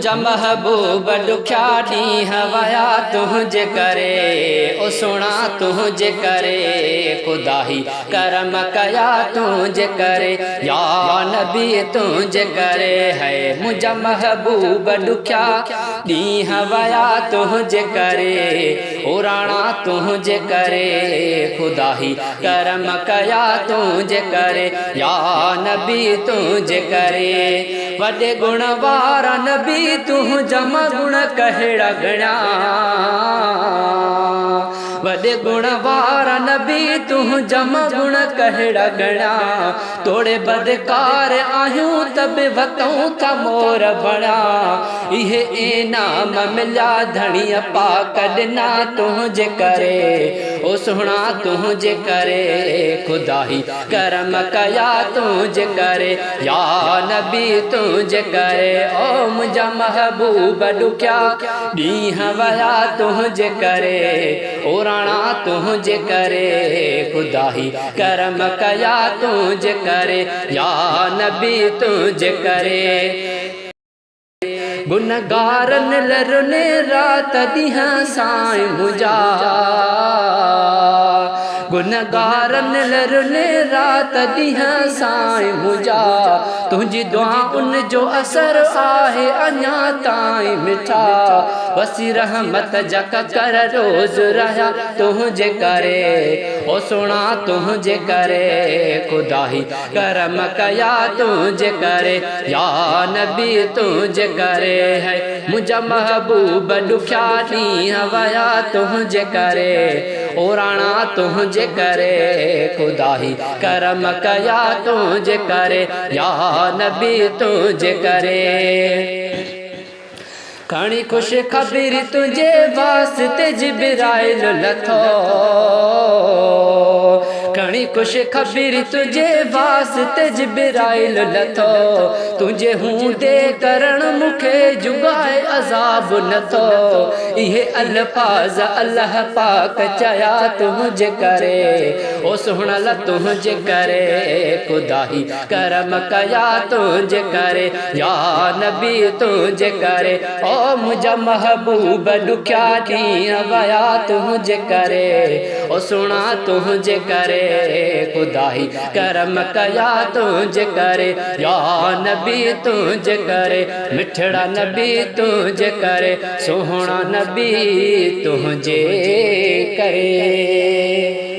जा महबूब दुख्या ॾींह वया तुंहिंजे करे, ओ सोना तुंहिंजे करे, ख़ुदा ही करम कया तुंहिंजे करे, या नबी तुंहिंजे करे है। मुंहिंजा महबूब दुख्या ॾींह वया तुंहिंजे करे, ओ राणा तुंहिंजे करे, ख़ुदा ही करम कया तुंहिंजे करे, या नबी तुंहिंजे करे। वॾे गुण वारा नबी तुंहिंजा गुण कहिड़ा गणा, वॾे गुण वारा नबी तुंहिंजा गुण कहिड़ा गणा, तोड़े बदकार आहियूं त बि वतऊं था मोर बणा, इहे इनाम मिलिया धणीअ पाक ॾिना तुंहिंजे करे, ओ सोहणा तुंहिंजे करे, ख़ुदा ही करम कया तुंहिंजे करे, या नबी तुंहिंजे करे। ओ मुंहिंजा महबूब दुख्या ॾींह वया तुंहिंजे करे, ओ राणा तुंहिंजे करे, ख़ुदा ही करम कया तुंहिंजे करे, या नबी तुंहिंजे करे। गुनगारन लरुने रात ॾींहं साईं मुंहिंजा, गुनगारन लरुने रात ॾींहं साईं मुंहिंजा, तुंहिंजी दुआउनि जो असर आहे अञा ताईं मिठा, वसी रहमत जा ककर रोज़ रहिया तुंहिंजे करे, ओ सोना तुंहिंजे करे, ख़ुदा ही करम कया तुंहिंजे करे, या नबी तुंहिंजे करे है। मुंहिंजा महबूब दुख्या ॾींह वया तुंहिंजे करे, ओ राणा तुंहिंजे करे, ख़ुदा ही करम कया तुंहिंजे करे, या नबी तुंहिंजे करे। खणी ख़ुशि ख़बरी तुंहिंजे वास्ते जिब्राइल लथो, खणी ख़ुशि ख़बरी तुंहिंजे वास्ते जिब्राइल लथो, तुंहिंजे हूंदे करण मूंखे जुगाए अज़ाब नथो, इहे अल्फाज़ अल्लाह पाक चया तुंहिंजे करे, ओ सुहिणल तुंहिंजे करे, ख़ुदा ही करम कया तुंहिंजे करे, या नबी तुंहिंजे करे। ओ मुंहिंजा महबूब दुख्या ॾींह वया तुंहिंजे करे, ओ सुहिणा तुंहिंजे करे, ख़ुदा ही करम कया तुंहिंजे करे, या नबी तुंहिंजे करे, मिठड़ा नबी तुंहिंजे करे, सुहिणा नबी तुंहिंजे करे।